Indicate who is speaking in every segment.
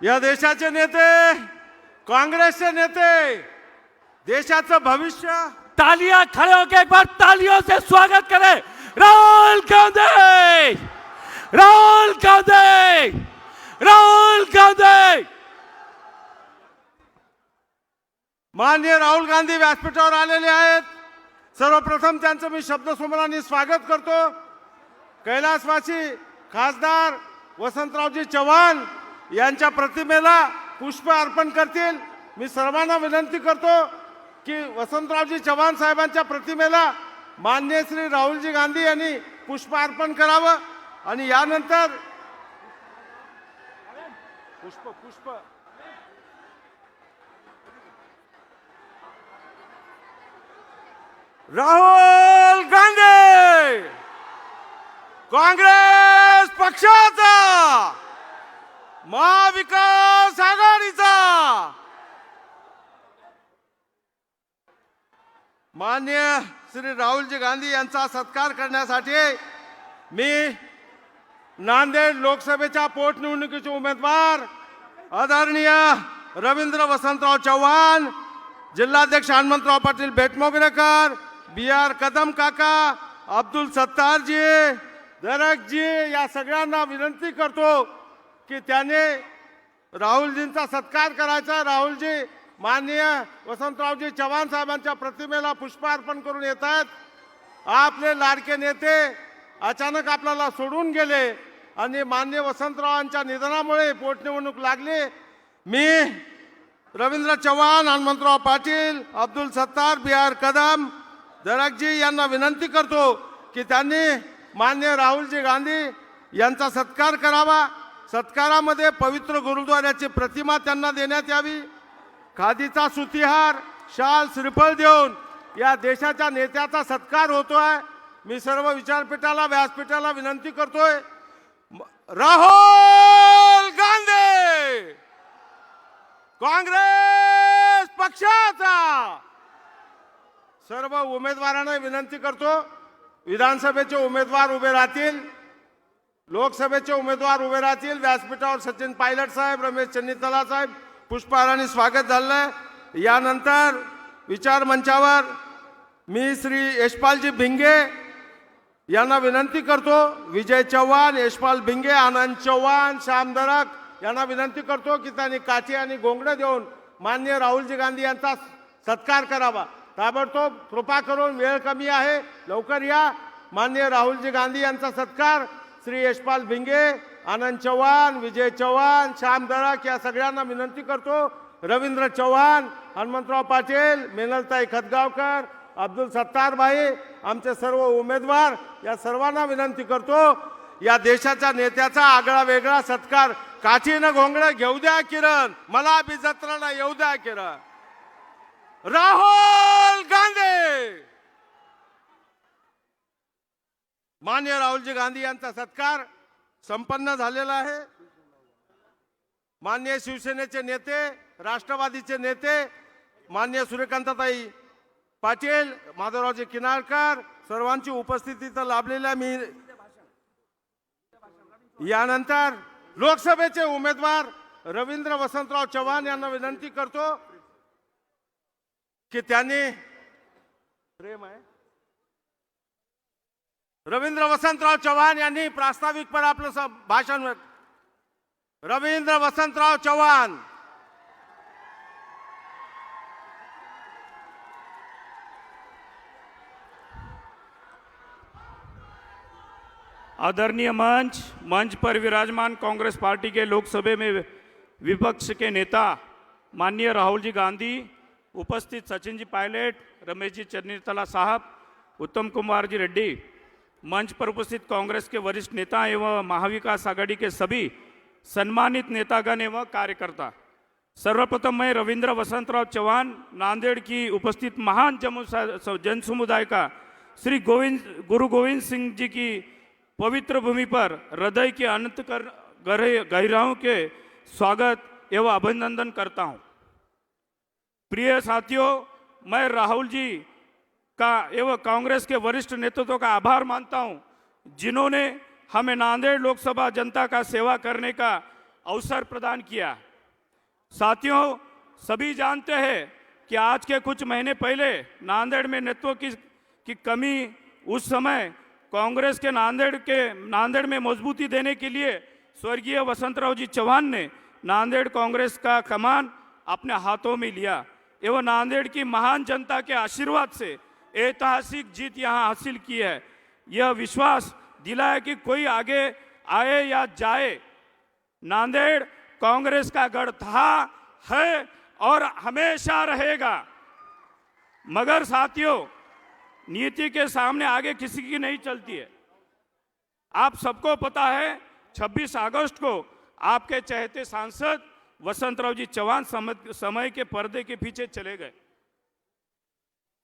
Speaker 1: या देशाचे नेते, कांग्रेसचे नेते, देशाचं भविष्य।
Speaker 2: तालियां खड़े होकर एक बार तालियों से स्वागत करें राहुल गांधी, राहुल गांधी, राहुल गांधी।
Speaker 1: माननीय राहुल गांधी व्यासपीठावर आलेले आहेत। सर्वप्रथम त्यांचं मी शब्दसमूहाने स्वागत करतो। कैलासवासी खासदार वसंतरावजी चव्हाण यांच्या प्रतिमेला पुष्प अर्पण करतील। मी सर्वांना विनंती करतो की वसंतरावजी चव्हाण साहेबांच्या प्रतिमेला माननीय श्री राहुलजी गांधी यांनी पुष्प अर्पण करावं आणि यानंतर पुष्प राहुल गांधी काँग्रेस पक्षाचा, महाविकास आघाडीचा माननीय श्री राहुलजी गांधी यांचा सत्कार करण्यासाठी मी नांदेड लोकसभेच्या पोटनिवडणुकीचे उमेदवार आदरणीय रवींद्र वसंतराव चव्हाण, जिल्हाध्यक्ष हनुमंतराव पाटील बेटमोगरेकर, BR कदम काका, अब्दुल सत्तारजी, दरकजी या सगळ्यांना विनंती करतो की त्याने राहुलजींचा सत्कार करायचा। राहुलजी माननीय वसंतरावजी चव्हाण साहेबांच्या प्रतिमेला पुष्प अर्पण करून येत आहेत। आपले लाडके नेते अचानक आपल्याला सोडून गेले आणि माननीय वसंतरावांच्या निधनामुळे पोटनिवडणूक लागली। मी रवींद्र चव्हाण, हनुमंतराव पाटील, अब्दुल सत्तार, BR कदम, दरकजी यांना विनंती करतो की त्यांनी माननीय राहुलजी गांधी यांचा सत्कार करावा। सत्कारामध्ये पवित्र गुरुद्वाऱ्याची प्रतिमा त्यांना देण्यात यावी। खादीचा सुतीहार, शाल, श्रीफळ देऊन या देशाच्या नेत्याचा सत्कार होतोय। मी सर्व विचारपीठाला, व्यासपीठाला विनंती करतोय, राहुल गांधी काँग्रेस पक्षाचा। सर्व उमेदवारांना विनंती करतो, विधानसभेचे उमेदवार उभे राहतील, लोकसभेचे उमेदवार उभे राहतील। व्यासपीठावर सचिन पायलट साहेब, रमेश चन्नीतला साहेब पुष्पहाराने स्वागत झालं। यानंतर विचार मंचावर मी श्री यशपालजी भिंगे यांना विनंती करतो, विजय चव्हाण, यशपाल भिंगे, आनंद चव्हाण, श्याम दरक यांना विनंती करतो की त्यांनी काठी आणि घोंगडे देऊन माननीय राहुलजी गांधी यांचा सत्कार करावा। ताबडतोब कृपा करून, वेळ कमी आहे, लवकर या। माननीय राहुलजी गांधी यांचा सत्कार श्री यशपाल भिंगे, आनंद चव्हाण, विजय चव्हाण, श्याम दरक या सगळ्यांना विनंती करतो। रवींद्र चव्हाण, हनुमंतराव पाटील, मेनलताई खतगावकर, अब्दुल सत्तार भाई, आमचे सर्व उमेदवार या सर्वांना विनंती करतो, या देशाच्या नेत्याचा आगळा वेगळा सत्कार काठीनं घोंगडे घेऊ द्या किरण, मला बी जत्राला येऊ द्या किरण। राहुल गांधी। माननीय राहुलजी गांधी यांचा सत्कार संपन्न झालेला आहे। माननीय शिवसेनेचे नेते, राष्ट्रवादीचे नेते माननीय सूर्यकांताताई पाटील, माधवरावजी किनाळकर सर्वांची उपस्थिती तर लाभलेल्या मी यानंतर लोकसभेचे उमेदवार रवींद्र वसंतराव चव्हाण यांना विनंती करतो की त्यांनी प्रेम आहे रवींद्र वसंतराव चव्हाण यांनी प्रास्ताविकपर आपलं भाषण। रवींद्र वसंतराव चव्हाण।
Speaker 2: आदरणीय मंच पर विराजमान कांग्रेस पार्टी के लोकसभा में विपक्ष के नेता माननीय राहुल जी गांधी, उपस्थित सचिन जी पायलट, रमेश जी चन्नीतला साहब, उत्तम कुमार जी रेड्डी, मंच पर उपस्थित कांग्रेस के वरिष्ठ नेता एवं महाविकास आघाड़ी के सभी सम्मानित नेतागण एवं कार्यकर्ता, सर्वप्रथम मैं रवींद्र वसंतराव चव्हाण, नांदेड़ की उपस्थित महान जन समुदाय का श्री गुरु गोविंद सिंह जी की पवित्र भूमि पर हृदय के अनंत गहराइयों के स्वागत एवं अभिनंदन करता हूं। प्रिय साथियों, मैं राहुल जी का एवं कांग्रेस के वरिष्ठ नेतृत्व का आभार मानता हूं, जिन्होंने हमें नांदेड़ लोकसभा जनता का सेवा करने का अवसर प्रदान किया। साथियों, सभी जानते हैं कि आज के कुछ महीने पहले नांदेड़ में नेतृत्व की कमी, उस समय कांग्रेस के नांदेड़ में मजबूती देने के लिए स्वर्गीय वसंतराव जी चौहान ने नांदेड़ कांग्रेस का कमान अपने हाथों में लिया एवं नांदेड़ की महान जनता के आशीर्वाद से ऐतिहासिक जीत यहां हासिल की है। यह विश्वास दिलाया कि कोई आगे आए या जाए, नांदेड़ कांग्रेस का गढ़ था, है और हमेशा रहेगा। मगर साथियों, नीति के सामने आगे किसी की नहीं चलती है। आप सबको पता है 26 अगस्त को आपके चहेते सांसद वसंतराव जी चौहान समय के पर्दे के पीछे चले गए।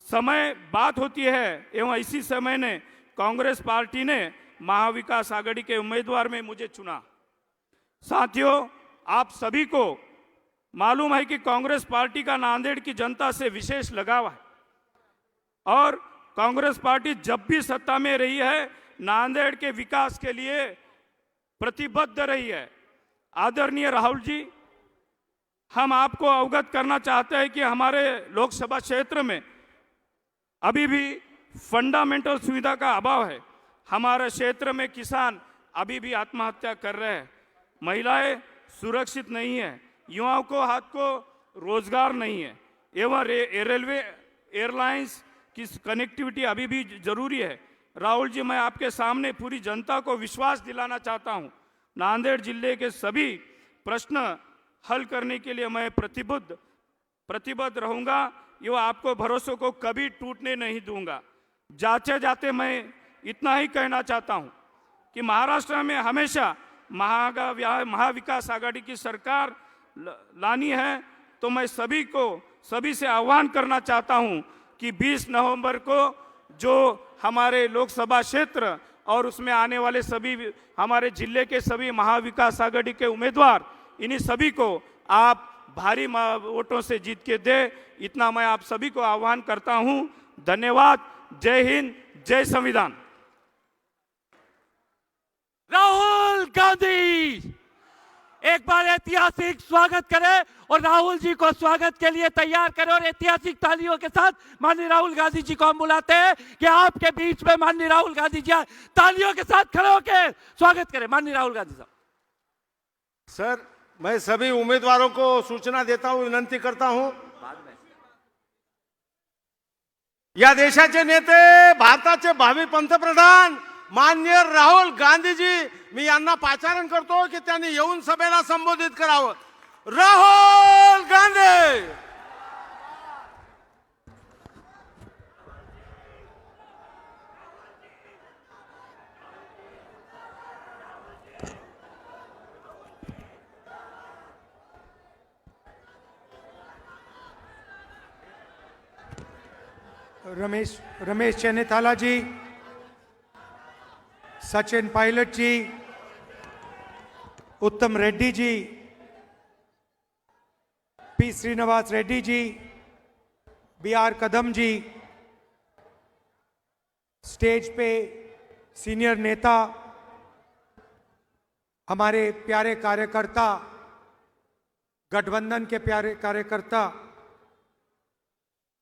Speaker 2: समय बात होती है एवं इसी समय ने कांग्रेस पार्टी ने महाविकास आघाड़ी के उम्मीदवार में मुझे चुना। साथियों, आप सभी को मालूम है कि कांग्रेस पार्टी का नांदेड़ की जनता से विशेष लगाव है और कांग्रेस पार्टी जब भी सत्ता में रही है नांदेड़ के विकास के लिए प्रतिबद्ध रही है। आदरणीय राहुल जी, हम आपको अवगत करना चाहते हैं कि हमारे लोकसभा क्षेत्र में अभी भी फंडामेंटल सुविधा का अभाव है। हमारे क्षेत्र में किसान अभी भी आत्महत्या कर रहे हैं, महिलाएं सुरक्षित नहीं है, युवाओं को हाथ को रोजगार नहीं है एवं रेलवे एयरलाइंस की कनेक्टिविटी अभी भी जरूरी है। राहुल जी, मैं आपके सामने पूरी जनता को विश्वास दिलाना चाहता हूं, नांदेड़ जिले के सभी प्रश्न हल करने के लिए मैं प्रतिबद्ध रहूंगा। ये आपको भरोसे को कभी टूटने नहीं दूंगा। जाते मैं इतना ही कहना चाहता हूं कि महाराष्ट्र में हमेशा महाविकास आघाड़ी की सरकार लानी है, तो मैं सभी से आह्वान करना चाहता हूं कि 20 नवंबर को जो हमारे लोकसभा क्षेत्र और उसमें आने वाले सभी हमारे जिले के सभी महाविकास आघाड़ी के उम्मीदवार, इन्हीं सभी को आप भारी वोटों से जीत के दे, इतना मैं आप सभी को आह्वान करता हूं। धन्यवाद। जय हिंद, जय संविधान।
Speaker 3: राहुल गांधी, एक बार ऐतिहासिक स्वागत करें और राहुल जी को स्वागत के लिए तैयार करें और ऐतिहासिक तालियों के साथ माननीय राहुल गांधी जी को हम बुलाते हैं कि आपके बीच में माननीय राहुल गांधी जी तालियों के साथ खड़े होकर स्वागत करें। माननीय राहुल गांधी साहब।
Speaker 1: सर, मैं सभी उम्मीदवारों को सूचना देता हूं, विनंती करता हूं। या देशाचे नेते, भारताचे भावी पंतप्रधान माननीय राहुल गांधीजी, मी यांना पाचारण करतो की त्यांनी येऊन सभेला संबोधित करावं। राहुल गांधी।
Speaker 4: रमेश चन्नीथाला जी, सचिन पायलट जी, उत्तम रेड्डी जी, पी श्रीनिवास रेड्डी जी, बी.आर. कदम जी, स्टेज पे सीनियर नेता, हमारे प्यारे कार्यकर्ता, गठबंधन के प्यारे कार्यकर्ता,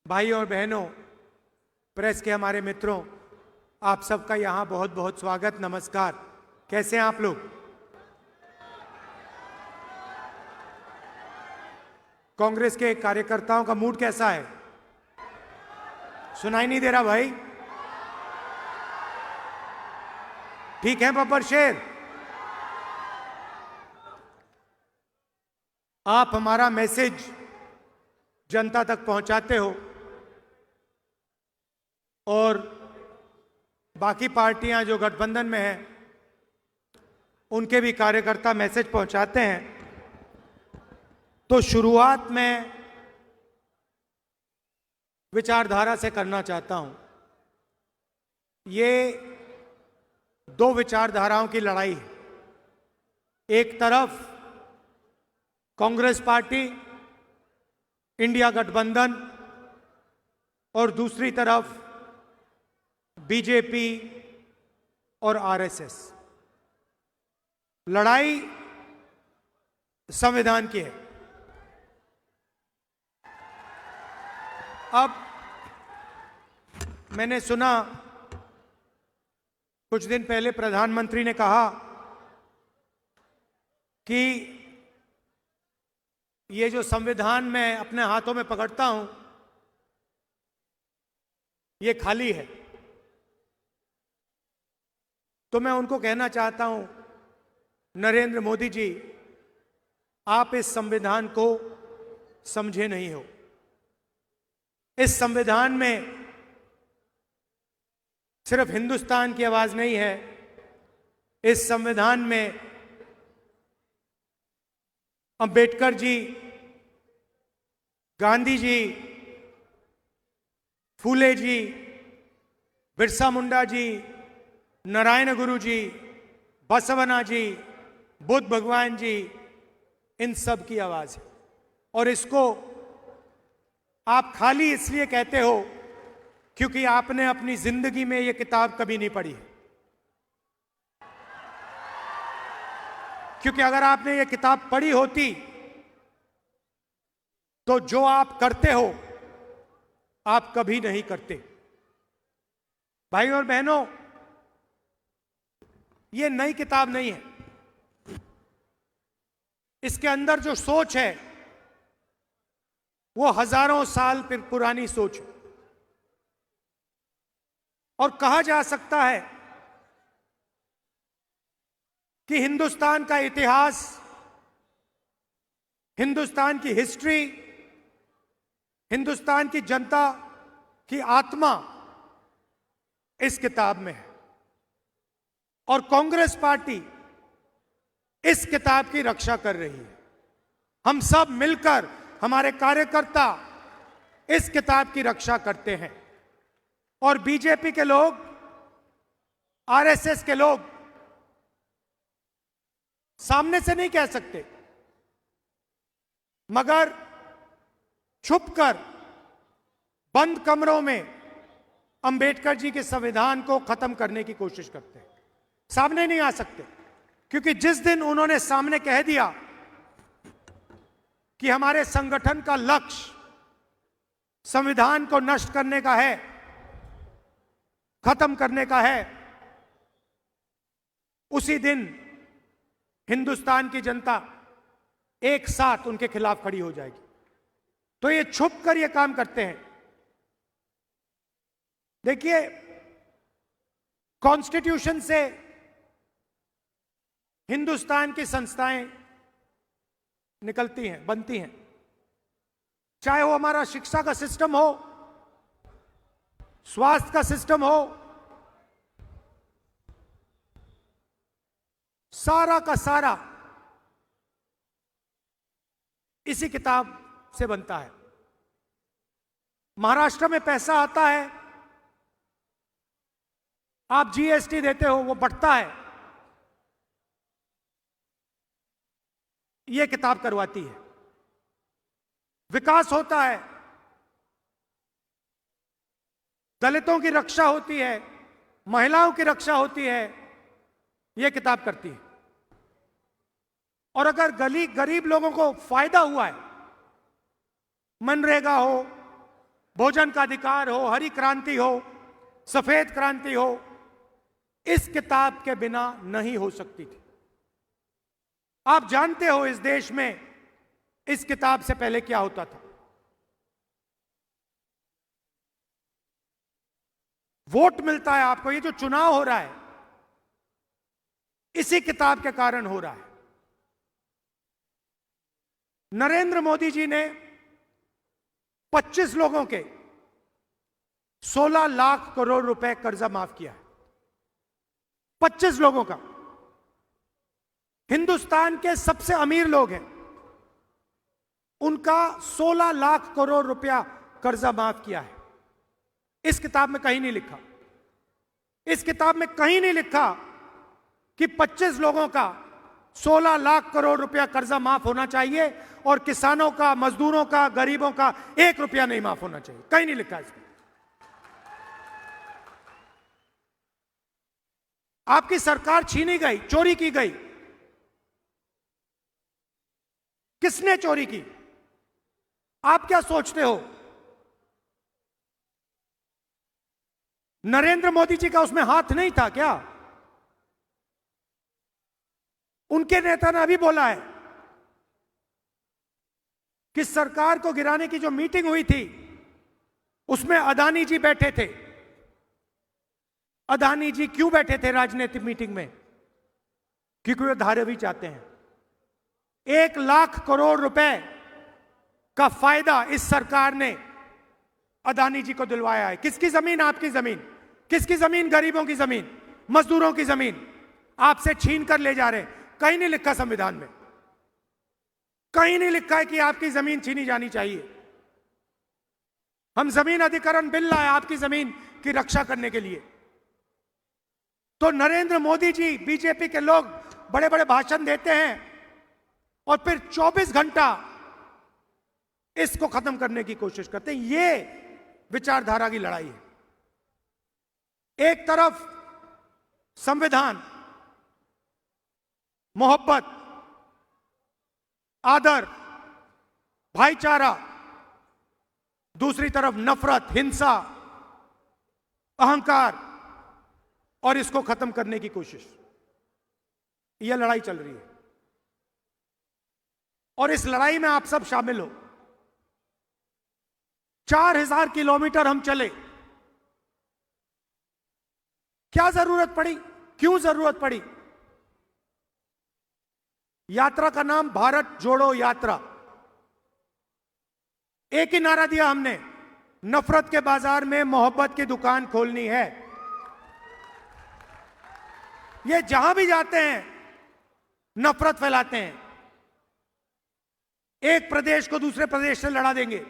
Speaker 4: भाइयों और बहनों, प्रेस के हमारे मित्रों, आप सबका यहाँ बहुत बहुत स्वागत, नमस्कार। कैसे हैं आप लोग? कांग्रेस के कार्यकर्ताओं का मूड कैसा है? सुनाई नहीं दे रहा भाई? ठीक है बब्बर शेर? आप हमारा मैसेज जनता तक पहुंचाते हो और बाकी पार्टियां जो गठबंधन में हैं उनके भी कार्यकर्ता मैसेज पहुंचाते हैं। तो शुरुआत में विचारधारा से करना चाहता हूं। ये दो विचारधाराओं की लड़ाई है। एक तरफ कांग्रेस पार्टी, इंडिया गठबंधन और दूसरी तरफ बीजेपी और आरएसएस। लड़ाई संविधान की है। अब मैंने सुना कुछ दिन पहले प्रधानमंत्री ने कहा कि ये जो संविधान मैं अपने हाथों में पकड़ता हूं ये खाली है। तो मैं उनको कहना चाहता हूं, नरेंद्र मोदी जी, आप इस संविधान को समझे नहीं हो। इस संविधान में सिर्फ हिंदुस्तान की आवाज नहीं है, इस संविधान में अंबेडकर जी, गांधी जी, फूले जी, बिरसा मुंडा जी, नारायण गुरु जी, बसवना जी, बुद्ध भगवान जी, इन सब की आवाज है। और इसको आप खाली इसलिए कहते हो क्योंकि आपने अपनी जिंदगी में यह किताब कभी नहीं पढ़ी है। क्योंकि अगर आपने ये किताब पढ़ी होती तो जो आप करते हो आप कभी नहीं करते। भाई और बहनों, ये नई किताब नहीं है। इसके अंदर जो सोच है वो हजारों साल पुरानी सोच है। और कहा जा सकता है कि हिंदुस्तान का इतिहास, हिंदुस्तान की हिस्ट्री, हिंदुस्तान की जनता की आत्मा इस किताब में है। और कांग्रेस पार्टी इस किताब की रक्षा कर रही है। हम सब मिलकर, हमारे कार्यकर्ता इस किताब की रक्षा करते हैं। और बीजेपी के लोग, आरएसएस के लोग सामने से नहीं कह सकते, मगर छुपकर बंद कमरों में अंबेडकर जी के संविधान को खत्म करने की कोशिश करते हैं। सामने नहीं आ सकते, क्योंकि जिस दिन उन्होंने सामने कह दिया कि हमारे संगठन का लक्ष्य संविधान को नष्ट करने का है, खत्म करने का है, उसी दिन हिंदुस्तान की जनता एक साथ उनके खिलाफ खड़ी हो जाएगी। तो ये छुप कर ये काम करते हैं। देखिए, कॉन्स्टिट्यूशन से हिंदुस्तान की संस्थाएं निकलती हैं, बनती हैं। चाहे वो हमारा शिक्षा का सिस्टम हो, स्वास्थ्य का सिस्टम हो, सारा का सारा इसी किताब से बनता है। महाराष्ट्र में पैसा आता है, आप जीएसटी देते हो, वो बढ़ता है, ये किताब करवाती है। विकास होता है, दलितों की रक्षा होती है, महिलाओं की रक्षा होती है, यह किताब करती है। और अगर गरीब लोगों को फायदा हुआ है, मनरेगा हो, भोजन का अधिकार हो, हरी क्रांति हो, सफेद क्रांति हो, इस किताब के बिना नहीं हो सकती थी। आप जानते हो इस देश में इस किताब से पहले क्या होता था। वोट मिलता है आपको, ये जो चुनाव हो रहा है इसी किताब के कारण हो रहा है। नरेंद्र मोदी जी ने 25 लोगों के 16 लाख करोड़ रुपए कर्जा माफ किया है। 25 लोगों का। हिंदुस्तान के सबसे अमीर लोग हैं, उनका 16 लाख करोड़ रुपया कर्जा माफ किया है। इस किताब में कहीं नहीं लिखा, इस किताब में कहीं नहीं लिखा कि 25 लोगों का 16 लाख करोड़ रुपया कर्जा माफ होना चाहिए और किसानों का, मजदूरों का, गरीबों का 1 रुपया नहीं माफ होना चाहिए। कहीं नहीं लिखा इसमें। आपकी सरकार छीनी गई, चोरी की गई। किसने चोरी की? आप क्या सोचते हो नरेंद्र मोदी जी का उसमें हाथ नहीं था क्या? उनके नेता ने अभी बोला है कि सरकार को गिराने की जो मीटिंग हुई थी उसमें अदानी जी बैठे थे। अदानी जी क्यों बैठे थे राजनीतिक मीटिंग में? क्योंकि वे धारावी चाहते हैं। 1,00,000 करोड़ रुपए का फायदा इस सरकार ने अदानी जी को दिलवाया है। किसकी जमीन? आपकी जमीन। किसकी जमीन? गरीबों की जमीन, मजदूरों की जमीन आपसे छीन कर ले जा रहे हैं। कहीं नहीं लिखा संविधान में, कहीं नहीं लिखा है कि आपकी जमीन छीनी जानी चाहिए। हम जमीन अधिग्रहण बिल लाए आपकी जमीन की रक्षा करने के लिए। तो नरेंद्र मोदी जी, बीजेपी के लोग बड़े बड़े भाषण देते हैं और फिर 24 घंटा इसको खत्म करने की कोशिश करते हैं। ये विचारधारा की लड़ाई है। एक तरफ संविधान, मोहब्बत, आदर, भाईचारा, दूसरी तरफ नफरत, हिंसा, अहंकार और इसको खत्म करने की कोशिश। यह लड़ाई चल रही है और इस लड़ाई में आप सब शामिल हो। 4000 किलोमीटर हम चले। क्या जरूरत पड़ी? क्यों जरूरत पड़ी? यात्रा का नाम भारत जोड़ो यात्रा। एक ही नारा दिया हमने, नफरत के बाजार में मोहब्बत की दुकान खोलनी है। ये जहां भी जाते हैं नफरत फैलाते हैं। एक प्रदेश को दूसरे प्रदेश से लड़ा देंगे।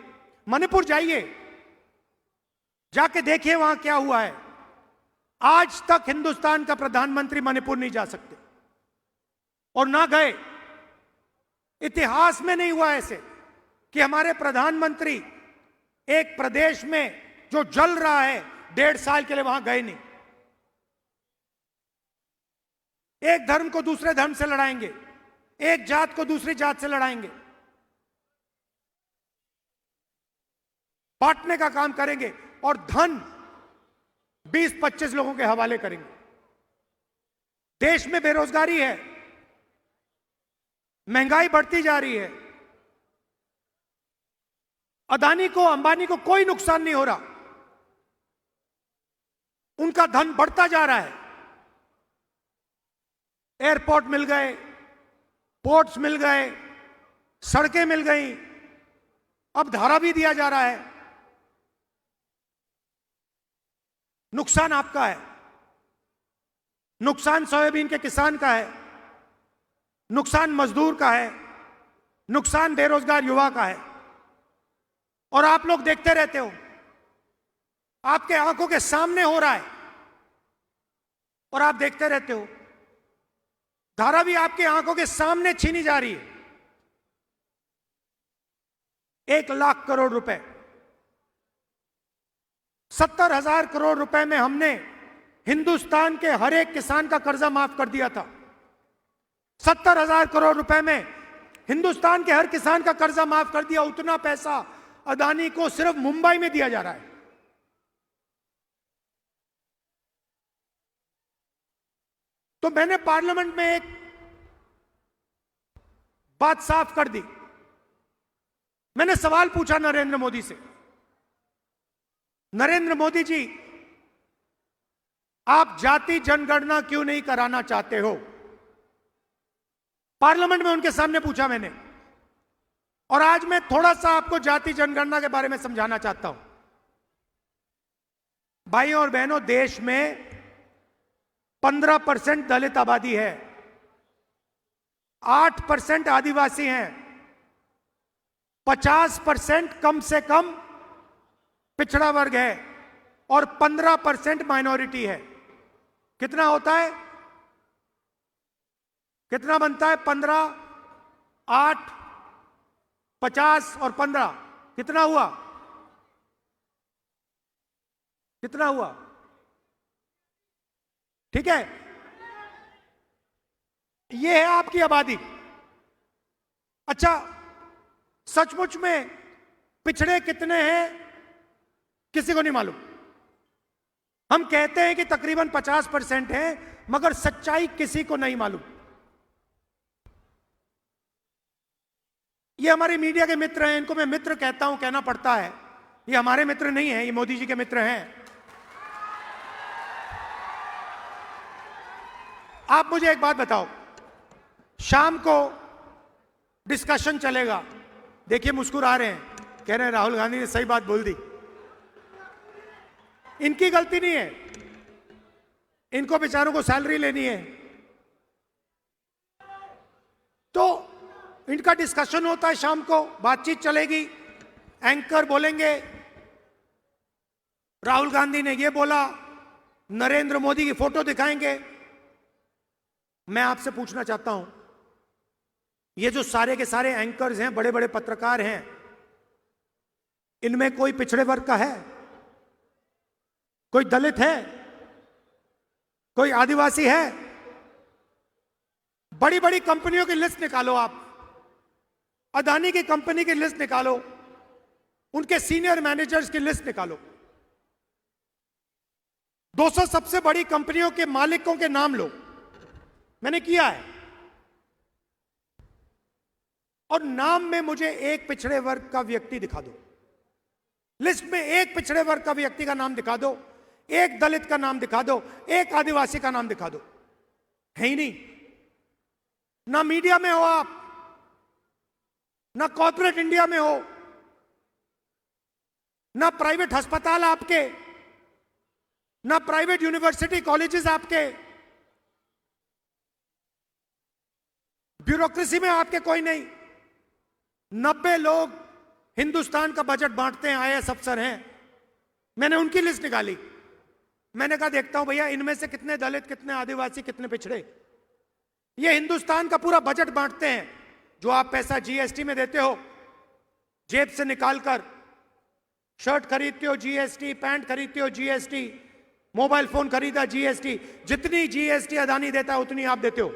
Speaker 4: मणिपुर जाइए, जाके देखिए वहां क्या हुआ है। आज तक हिंदुस्तान का प्रधानमंत्री मणिपुर नहीं जा सकते और ना गए। इतिहास में नहीं हुआ ऐसे कि हमारे प्रधानमंत्री एक प्रदेश में जो जल रहा है 1.5 साल के लिए वहां गए नहीं। एक धर्म को दूसरे धर्म से लड़ाएंगे, एक जात को दूसरी जात से लड़ाएंगे, बांटने का काम करेंगे और धन 20-25 लोगों के हवाले करेंगे। देश में बेरोजगारी है, महंगाई बढ़ती जा रही है। अदानी को, अंबानी को कोई नुकसान नहीं हो रहा। उनका धन बढ़ता जा रहा है। एयरपोर्ट मिल गए, पोर्ट्स मिल गए, सड़कें मिल गई, अब धारा भी दिया जा रहा है। नुकसान आपका है, नुकसान सोयाबीन के किसान का है, नुकसान मजदूर का है, नुकसान बेरोजगार युवा का है। और आप लोग देखते रहते हो, आपके आंखों के सामने हो रहा है और आप देखते रहते हो। धारा भी आपके आंखों के सामने छीनी जा रही है। 1,00,000 करोड़ रुपए, 70,000 करोड़ रुपए में हमने हिंदुस्तान के हर एक किसान का कर्जा माफ कर दिया था। 70,000 करोड़ रुपए में हिंदुस्तान के हर किसान का कर्जा माफ कर दिया। उतना पैसा अदानी को सिर्फ मुंबई में दिया जा रहा है। तो मैंने पार्लियामेंट में एक बात साफ कर दी। मैंने सवाल पूछा नरेंद्र मोदी से, नरेंद्र मोदी जी, आप जाति जनगणना क्यों नहीं कराना चाहते हो? पार्लियामेंट में उनके सामने पूछा मैंने। और आज मैं थोड़ा सा आपको जाति जनगणना के बारे में समझाना चाहता हूं। भाइयों और बहनों, देश में 15% दलित आबादी है, 8% आदिवासी हैं, 50% कम से कम पिछड़ा वर्ग है और 15% माइनॉरिटी है। कितना होता है? कितना बनता है? 15, 8, 50 और 15 कितना हुआ? कितना हुआ? ठीक है, यह है आपकी आबादी। अच्छा, सचमुच में पिछड़े कितने हैं किसी को नहीं मालूम। हम कहते हैं कि तकरीबन 50% है, मगर सच्चाई किसी को नहीं मालूम। ये हमारे मीडिया के मित्र हैं, इनको मैं मित्र कहता हूं, कहना पड़ता है। ये हमारे मित्र नहीं हैं, ये मोदी जी के मित्र हैं। आप मुझे एक बात बताओ, शाम को डिस्कशन चलेगा, देखिए मुस्कुरा रहे हैं, कह रहे हैं राहुल गांधी ने सही बात बोल दी। इनकी गलती नहीं है, इनको बेचारों को सैलरी लेनी है, तो इनका डिस्कशन होता है शाम को, बातचीत चलेगी, एंकर बोलेंगे राहुल गांधी ने ये बोला, नरेंद्र मोदी की फोटो दिखाएंगे। मैं आपसे पूछना चाहता हूं, ये जो सारे के सारे एंकर्स हैं, बड़े बड़े पत्रकार हैं, इनमें कोई पिछड़े वर्ग का है? कोई दलित है? कोई आदिवासी है? बड़ी बड़ी कंपनियों की लिस्ट निकालो आप, अदानी की कंपनी की लिस्ट निकालो, उनके सीनियर मैनेजर्स की लिस्ट निकालो, 200 सबसे बड़ी कंपनियों के मालिकों के नाम लो, मैंने किया है, और नाम में मुझे एक पिछड़े वर्ग का व्यक्ति दिखा दो, लिस्ट में एक पिछड़े वर्ग का व्यक्ति का नाम दिखा दो, एक दलित का नाम दिखा दो, एक आदिवासी का नाम दिखा दो, है ही नहीं। ना मीडिया में हो आप, ना कॉर्पोरेट इंडिया में हो, ना प्राइवेट अस्पताल आपके, ना प्राइवेट यूनिवर्सिटी कॉलेजेस आपके, ब्यूरोक्रेसी में आपके कोई नहीं। 90 लोग हिंदुस्तान का बजट बांटते हैं, आईएएस अफसर हैं, मैंने उनकी लिस्ट निकाली। मैंने कहा देखता हूं भैया इनमें से कितने दलित, कितने आदिवासी, कितने पिछड़े। ये हिंदुस्तान का पूरा बजट बांटते हैं, जो आप पैसा जीएसटी में देते हो, जेब से निकालकर शर्ट खरीदते हो जीएसटी, पैंट खरीदते हो जीएसटी, मोबाइल फोन खरीदा जीएसटी, जितनी जीएसटी अदानी देता है उतनी आप देते हो।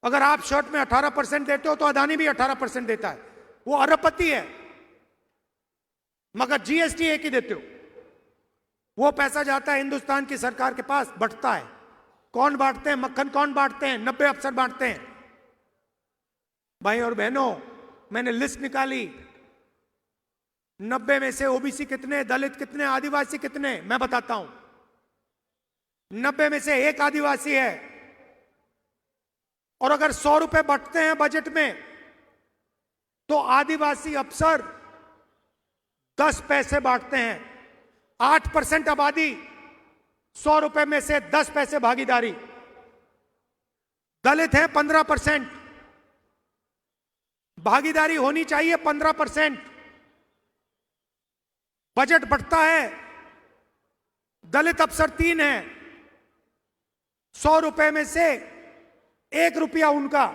Speaker 4: अगर आप शर्ट में 18% देते हो तो अदानी भी 18% देता है, वो अरबपति है, मगर जीएसटी एक ही देते हो। वो पैसा जाता है हिंदुस्तान की सरकार के पास, बंटता है। कौन बांटते हैं? मक्खन कौन बांटते हैं? 90 अफसर बांटते हैं। भाई और बहनों, मैंने लिस्ट निकाली, 90 में से ओबीसी कितने, दलित कितने, आदिवासी कितने, मैं बताता हूं। 90 में से एक आदिवासी है, और अगर 100 रुपए बंटते हैं बजट में, तो आदिवासी अफसर 10 पैसे बांटते हैं। 8% आबादी, 100 रुपए में से 10 पैसे भागीदारी। दलित है 15%, भागीदारी होनी चाहिए 15%। बजट बढ़ता है, दलित अफसर 3 है, 100 रुपए में से 1 रुपया उनका।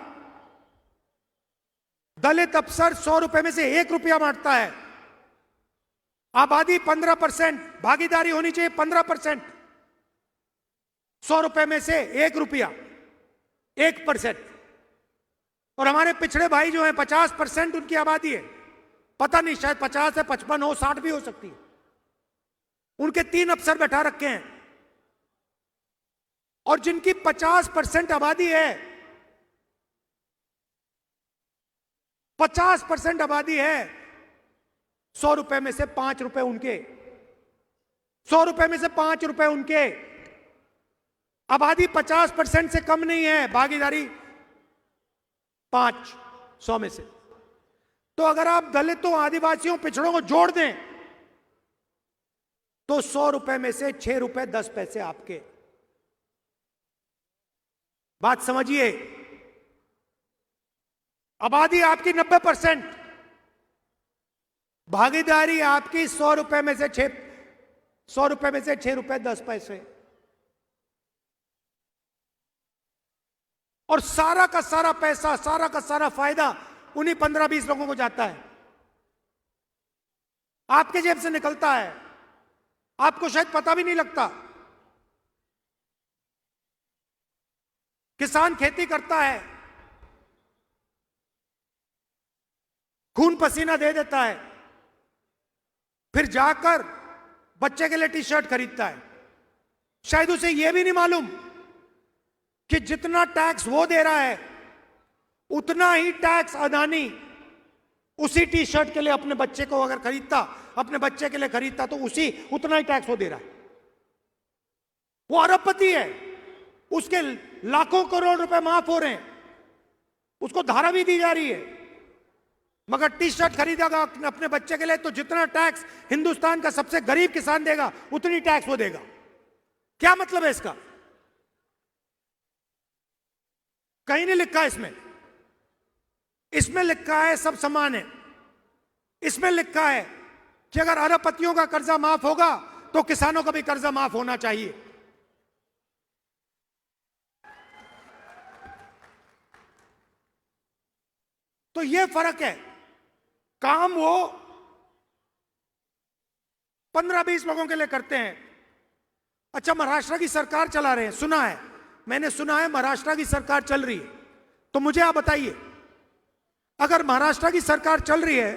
Speaker 4: दलित अफसर 100 रुपए में से 1 रुपया बांटता है। आबादी 15%, भागीदारी होनी चाहिए 15%। 100 रुपए में से 1 रुपया, 1%। और हमारे पिछड़े भाई जो हैं 50% उनकी आबादी है, पता नहीं शायद 50 है, 55 हो, 60 भी हो सकती है। उनके 3 अफसर बैठा रखे हैं, और जिनकी 50% आबादी है, 50% आबादी है, 100 रुपए में से 5 रुपए उनके, 100 रुपए में से 5 रुपए उनके। आबादी 50% से कम नहीं है, भागीदारी 5 100 में से। तो अगर आप दलितों, आदिवासियों, पिछड़ों को जोड़ दें तो 100 रुपए में से 6 रुपए 10 पैसे आपके। बात समझिए, आबादी आपकी 90%, भागीदारी आपकी 100 रुपए में से 6 रुपए 10 पैसे। और सारा का सारा पैसा, सारा का सारा फायदा उन्हीं 15-20 लोगों को जाता है, आपके जेब से निकलता है, आपको शायद पता भी नहीं लगता। किसान खेती करता है, खून पसीना दे देता है, फिर जाकर बच्चे के लिए टी शर्ट खरीदता है, शायद उसे यह भी नहीं मालूम कि जितना टैक्स वो दे रहा है उतना ही टैक्स अदानी उसी टी शर्ट के लिए अपने बच्चे को अगर खरीदता, अपने बच्चे के लिए खरीदता, तो उतना ही टैक्स वो दे रहा है। वो अरबपति है, उसके लाखों करोड़ रुपए माफ हो रहे हैं, उसको धारा भी दी जा रही है, मगर टी शर्ट खरीदेगा अपने बच्चे के लिए तो जितना टैक्स हिंदुस्तान का सबसे गरीब किसान देगा उतनी टैक्स वो देगा। क्या मतलब है इसका? कहीं नहीं लिखा इसमें। इसमें लिखा है सब समान है। इसमें लिखा है कि अगर अरबपतियों का कर्जा माफ होगा तो किसानों का भी कर्जा माफ होना चाहिए। तो यह फर्क है। काम वो 15-20 लोगों के लिए करते हैं। अच्छा, महाराष्ट्र की सरकार चला रहे हैं, सुना है, मैंने सुना है महाराष्ट्र की सरकार चल रही है। तो मुझे आप बताइए, अगर महाराष्ट्र की सरकार चल रही है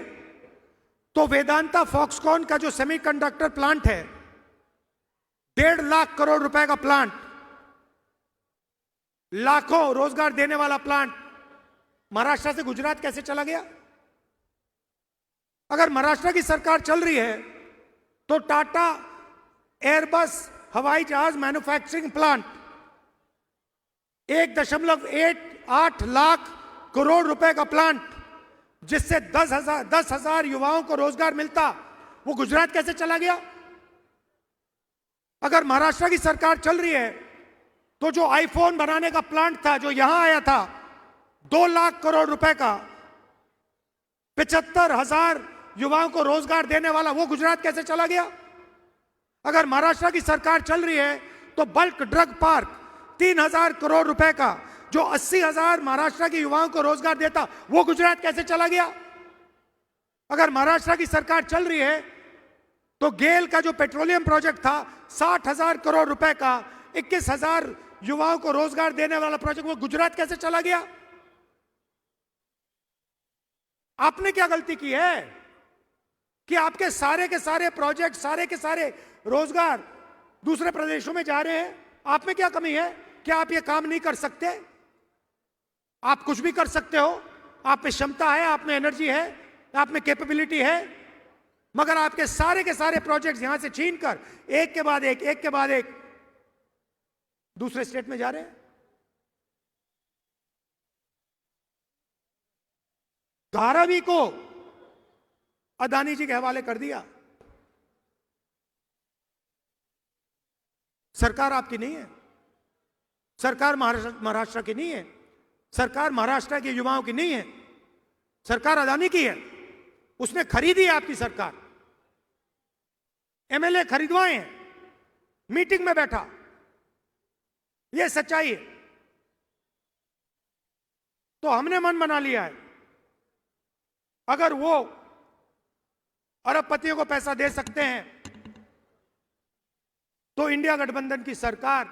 Speaker 4: तो वेदांता फॉक्सकॉन का जो सेमीकंडक्टर प्लांट है, 1.5 लाख करोड़ रुपए का प्लांट, लाखों रोजगार देने वाला प्लांट, महाराष्ट्र से गुजरात कैसे चला गया? अगर महाराष्ट्र की सरकार चल रही है तो टाटा एयरबस हवाई जहाज मैन्युफैक्चरिंग प्लांट 1.8 लाख करोड़ रुपए का प्लांट, जिससे 10,000 युवाओं को रोजगार मिलता, वो गुजरात कैसे चला गया? अगर महाराष्ट्र की सरकार चल रही है तो जो आईफोन बनाने का प्लांट था जो यहां आया था 2 लाख करोड़ रुपए का, 75,000 युवाओं को रोजगार देने वाला, वो गुजरात कैसे चला गया? अगर महाराष्ट्र की सरकार चल रही है तो बल्क ड्रग पार्क 3,000 करोड़ रुपए का, जो 80,000 महाराष्ट्र के युवाओं को रोजगार देता, वो गुजरात कैसे चला गया? अगर महाराष्ट्र की सरकार चल रही है तो गेल का जो पेट्रोलियम प्रोजेक्ट था 60,000 करोड़ रुपए का, 21,000 युवाओं को रोजगार देने वाला प्रोजेक्ट, वो गुजरात कैसे चला गया? आपने क्या गलती की है कि आपके सारे के सारे प्रोजेक्ट, सारे के सारे रोजगार दूसरे प्रदेशों में जा रहे हैं? आप में क्या कमी है? क्या आप ये काम नहीं कर सकते? आप कुछ भी कर सकते हो, आप में क्षमता है, आप में एनर्जी है, आप में कैपेबिलिटी है, मगर आपके सारे के सारे प्रोजेक्ट्स यहां से छीनकर एक के बाद एक दूसरे स्टेट में जा रहे हैं। धारावी को अदानी जी के हवाले कर दिया। सरकार आपकी नहीं है, सरकार महाराष्ट्र की नहीं है, सरकार महाराष्ट्र के युवाओं की नहीं है, सरकार अदानी की है। उसने खरीदी है आपकी सरकार, एमएलए खरीदवाए हैं, मीटिंग में बैठा, यह सच्चाई है। तो हमने मन बना लिया है, अगर वो अरबपतियों को पैसा दे सकते हैं तो इंडिया गठबंधन की सरकार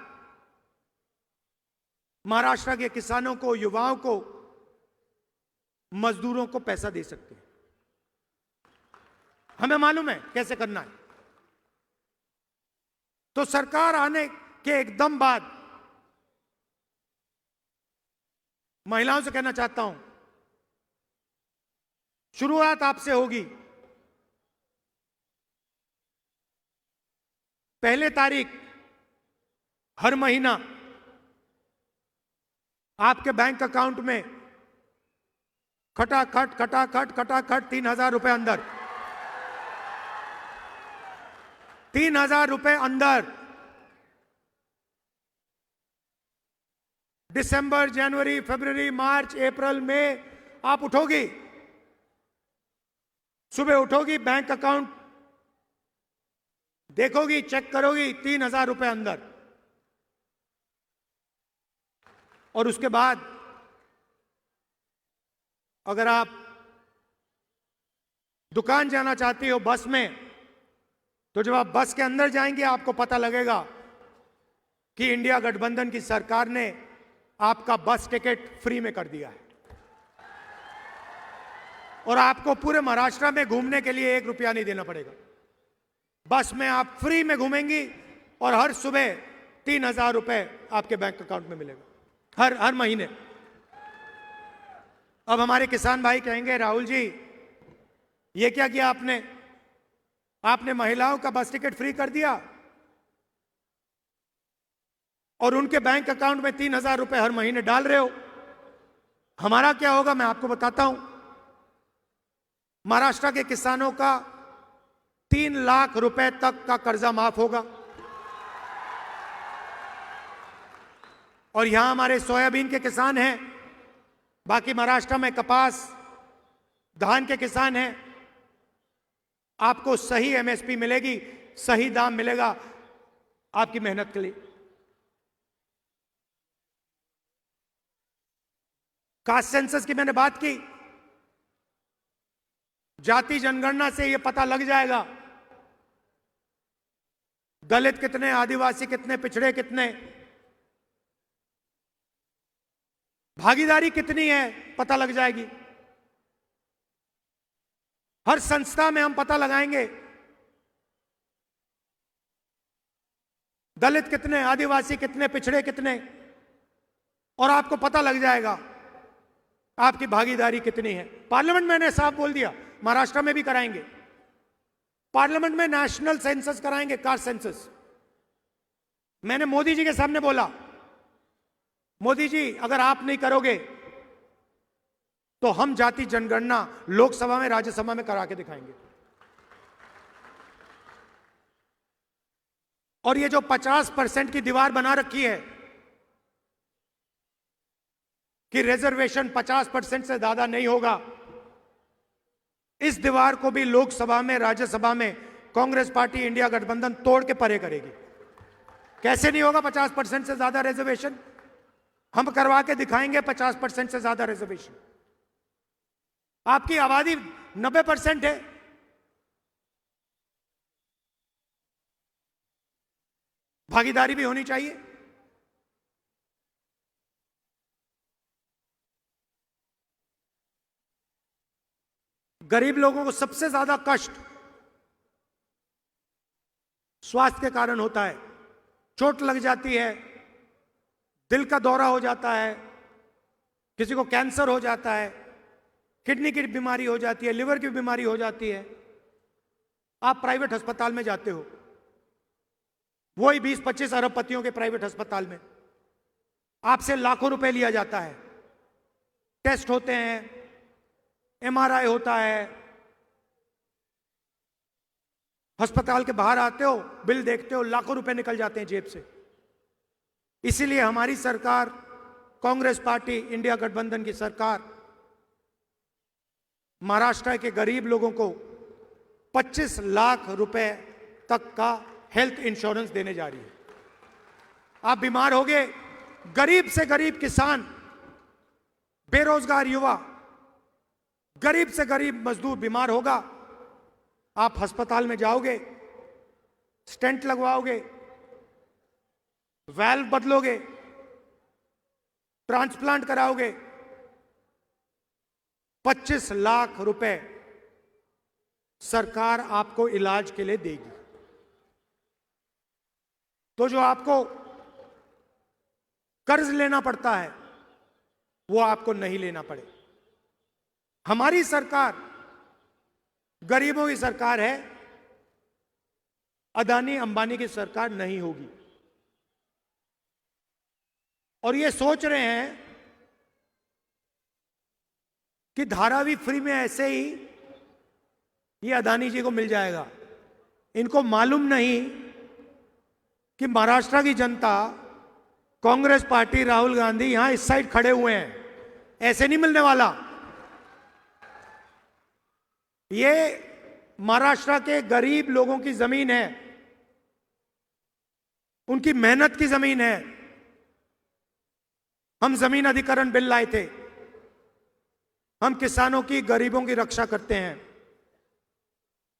Speaker 4: महाराष्ट्र के किसानों को, युवाओं को, मजदूरों को पैसा दे सकते हैं। हमें मालूम है कैसे करना है। तो सरकार आने के एकदम बाद महिलाओं से कहना चाहता हूं, शुरुआत आपसे होगी। 1 तारीख हर महीना आपके बैंक अकाउंट में खटाखट 3,000 रुपए अंदर, 3,000 रुपए अंदर। दिसंबर, जनवरी, फरवरी, मार्च, अप्रैल में आप उठोगी, सुबह उठोगी, बैंक अकाउंट देखोगी, चेक करोगी, 3,000 रुपए अंदर। और उसके बाद अगर आप दुकान जाना चाहती हो बस में, तो जब आप बस के अंदर जाएंगे आपको पता लगेगा कि इंडिया गठबंधन की सरकार ने आपका बस टिकट फ्री में कर दिया है और आपको पूरे महाराष्ट्र में घूमने के लिए 1 रुपया नहीं देना पड़ेगा। बस में आप फ्री में घूमेंगी और हर सुबह 3,000 रुपए आपके बैंक अकाउंट में मिलेगा हर महीने। अब हमारे किसान भाई कहेंगे, राहुल जी ये क्या किया आपने? आपने महिलाओं का बस टिकट फ्री कर दिया और उनके बैंक अकाउंट में 3,000 रुपए हर महीने डाल रहे हो। हमारा क्या होगा मैं आपको बताता हूं। महाराष्ट्र के किसानों का 3 लाख रुपए तक का कर्जा माफ होगा। और यहां हमारे सोयाबीन के किसान हैं, बाकी महाराष्ट्र में कपास धान के किसान हैं। आपको सही एमएसपी मिलेगी, सही दाम मिलेगा आपकी मेहनत के लिए। कास्ट सेंसस की मैंने बात की, जाति जनगणना से यह पता लग जाएगा दलित कितने, आदिवासी कितने, पिछड़े कितने, भागीदारी कितनी है पता लग जाएगी। हर संस्था में हम पता लगाएंगे दलित कितने, आदिवासी कितने, पिछड़े कितने, और आपको पता लग जाएगा आपकी भागीदारी कितनी है। पार्लियामेंट में मैंने साफ बोल दिया, महाराष्ट्र में भी कराएंगे। पार्लियामेंट में नेशनल सेंसस कराएंगे, कास्ट सेंसस। मैंने मोदी जी के सामने बोला, मोदी जी अगर आप नहीं करोगे तो हम जाति जनगणना लोकसभा में, राज्यसभा में करा के दिखाएंगे। और ये जो 50% की दीवार बना रखी है कि रिजर्वेशन 50% से ज्यादा नहीं होगा, इस दीवार को भी लोकसभा में, राज्यसभा में कांग्रेस पार्टी इंडिया गठबंधन तोड़ के परे करेगी। कैसे नहीं होगा 50% से ज्यादा रिजर्वेशन? हम करवा के दिखाएंगे 50% से ज्यादा रिजर्वेशन। आपकी आबादी 90% है, भागीदारी भी होनी चाहिए। गरीब लोगों को सबसे ज्यादा कष्ट स्वास्थ्य के कारण होता है। चोट लग जाती है, दिल का दौरा हो जाता है, किसी को कैंसर हो जाता है, किडनी की बीमारी हो जाती है, लिवर की बीमारी हो जाती है। आप प्राइवेट अस्पताल में जाते हो, वही 20-25 अरबपतियों के प्राइवेट अस्पताल में आपसे लाखों रुपए लिया जाता है। टेस्ट होते हैं, एमआरआई होता है, अस्पताल के बाहर आते हो, बिल देखते हो, लाखों रुपए निकल जाते हैं जेब से। इसीलिए हमारी सरकार, कांग्रेस पार्टी इंडिया गठबंधन की सरकार, महाराष्ट्र के गरीब लोगों को 25 लाख रुपए तक का हेल्थ इंश्योरेंस देने जा रही है। आप बीमार हो गए, गरीब से गरीब किसान, बेरोजगार युवा, गरीब से गरीब मजदूर बीमार होगा, आप अस्पताल में जाओगे, स्टेंट लगवाओगे, वैल्व बदलोगे, ट्रांसप्लांट कराओगे, 25 लाख रुपए सरकार आपको इलाज के लिए देगी। तो जो आपको कर्ज लेना पड़ता है वो आपको नहीं लेना पड़े। हमारी सरकार गरीबों की सरकार है, अदानी अंबानी की सरकार नहीं होगी। और ये सोच रहे हैं कि धारावी फ्री में ऐसे ही ये अदानी जी को मिल जाएगा। इनको मालूम नहीं कि महाराष्ट्र की जनता, कांग्रेस पार्टी, राहुल गांधी यहां इस साइड खड़े हुए हैं, ऐसे नहीं मिलने वाला। ये महाराष्ट्र के गरीब लोगों की जमीन है, उनकी मेहनत की जमीन है। हम जमीन अधिकरण बिल लाए थे, हम किसानों की, गरीबों की रक्षा करते हैं।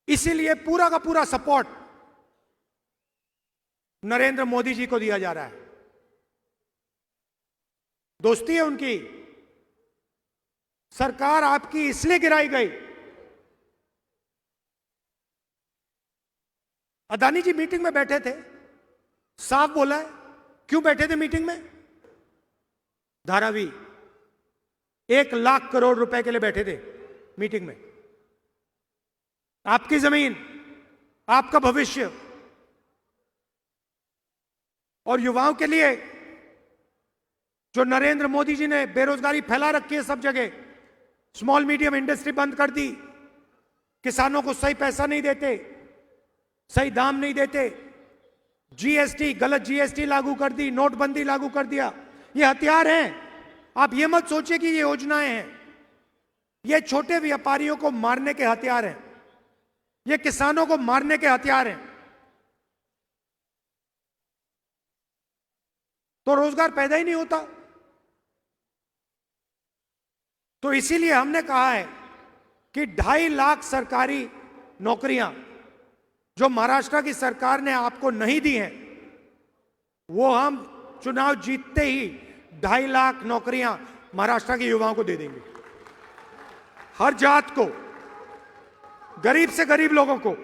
Speaker 4: इसीलिए पूरा का पूरा सपोर्ट नरेंद्र मोदी जी को दिया जा रहा है। दोस्ती है उनकी। सरकार आपकी इसलिए गिराई गई अदानी जी मीटिंग में बैठे थे, साफ बोला है। क्यों बैठे थे मीटिंग में? धारावी 1 लाख करोड़ रुपए के लिए बैठे थे मीटिंग में। आपकी जमीन, आपका भविष्य और युवाओं के लिए जो नरेंद्र मोदी जी ने बेरोजगारी फैला रखी है सब जगह, स्मॉल मीडियम इंडस्ट्री बंद कर दी, किसानों को सही पैसा नहीं देते, सही दाम नहीं देते, जीएसटी, गलत जीएसटी लागू कर दी, नोटबंदी लागू कर दिया। ये हथियार हैं। आप ये मत सोचिए कि ये योजनाएं हैं। ये छोटे व्यापारियों को मारने के हथियार हैं, ये किसानों को मारने के हथियार हैं। तो रोजगार पैदा ही नहीं होता। तो इसीलिए हमने कहा है कि 2.5 लाख सरकारी नौकरियां जो महाराष्ट्र की सरकार ने आपको नहीं दी हैं, वो हम चुनाव जीतते ही 2.5 लाख नौकरियां महाराष्ट्र के युवाओं को दे देंगे। हर जात को, गरीब से गरीब लोगों को,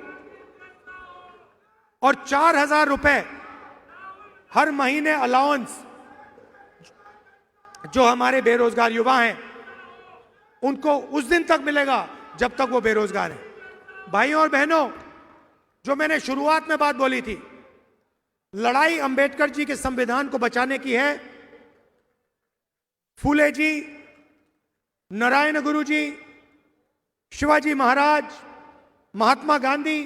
Speaker 4: और 4,000 रुपए हर महीने अलाउंस जो हमारे बेरोजगार युवा हैं उनको उस दिन तक मिलेगा जब तक वो बेरोजगार हैं। भाइयों और बहनों, जो मैंने शुरुआत में बात बोली थी, लड़ाई अंबेडकर जी के संविधान को बचाने की है। फूले जी, नारायण गुरु जी, शिवाजी महाराज, महात्मा गांधी,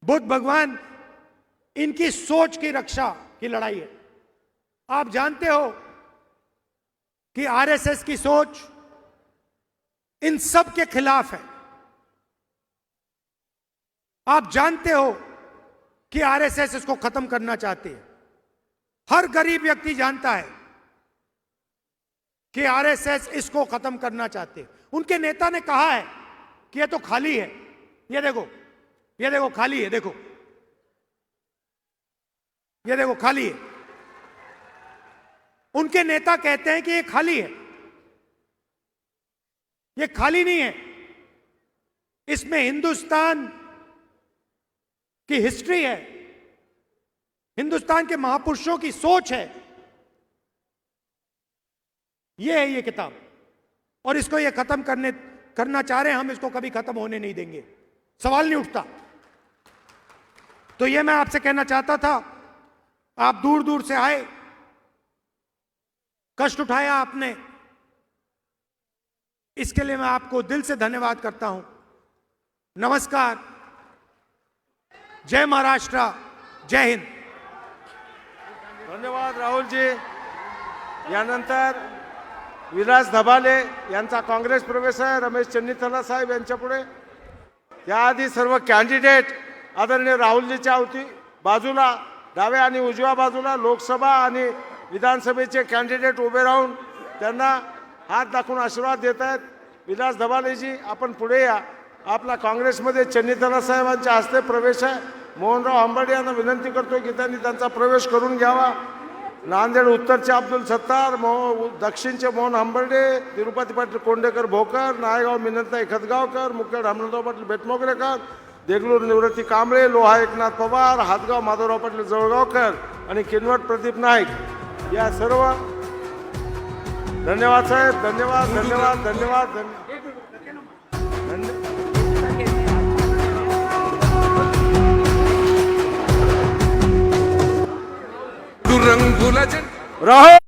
Speaker 4: बुद्ध भगवान, इनकी सोच की रक्षा की लड़ाई है। आप जानते हो कि आरएसएस की सोच इन सब के खिलाफ है। आप जानते हो कि आरएसएस इसको खत्म करना चाहती है। हर गरीब व्यक्ति जानता है कि आरएसएस इसको खत्म करना चाहते हैं। उनके नेता ने कहा है कि ये तो खाली है, ये देखो, ये देखो खाली है, देखो, ये देखो खाली है। उनके नेता कहते हैं कि ये खाली है। ये खाली नहीं है, इसमें हिंदुस्तान की हिस्ट्री है, हिंदुस्तान के महापुरुषों की सोच है। ये है ये किताब, और इसको ये खत्म करना चाह रहे हैं। हम इसको कभी खत्म होने नहीं देंगे, सवाल नहीं उठता। तो ये मैं आपसे कहना चाहता था। आप दूर दूर से आए, कष्ट उठाया आपने, इसके लिए मैं आपको दिल से धन्यवाद करता हूं। नमस्कार, जय महाराष्ट्र, जय हिंद।
Speaker 1: धन्यवाद राहुलजी। यानंतर विलास धबाले यांचा काँग्रेस प्रवेश आहे। रमेश चन्नीथला साहेब यांच्या पुढे। त्याआधी सर्व कॅन्डिडेट आदरणीय राहुलजीच्या अवती बाजूला, डाव्या आणि उजव्या बाजूला लोकसभा आणि विधानसभेचे कॅन्डिडेट उभे राहून त्यांना हात दाखवून आशीर्वाद देत आहेत। विलास धबालेजी, आपण पुढे या। आपला काँग्रेसमध्ये चन्नीथला साहेबांच्या हस्ते प्रवेश आहे। मोहनराव हंबर्डे यांना विनंती करतो की त्यांनी त्यांचा प्रवेश करून घ्यावा। नांदेड उत्तरचे अब्दुल सत्तार, दक्षिणचे मोहन हंबर्डे, तिरुपती पाटील कोंडेकर भोकर, नायगाव मिनंताई खतगावकर, मुखेड अमृतराव पाटील बेटमोगरेकर, देगलूर निवृत्ती कांबळे, लोहा एकनाथ पवार, हातगाव माधवराव पाटील जवळगावकर आणि किनवट प्रदीप नाईक या सर्व। धन्यवाद साहेब, धन्यवाद धन्यवाद धन्यवाद
Speaker 5: रंगुला
Speaker 1: राहुल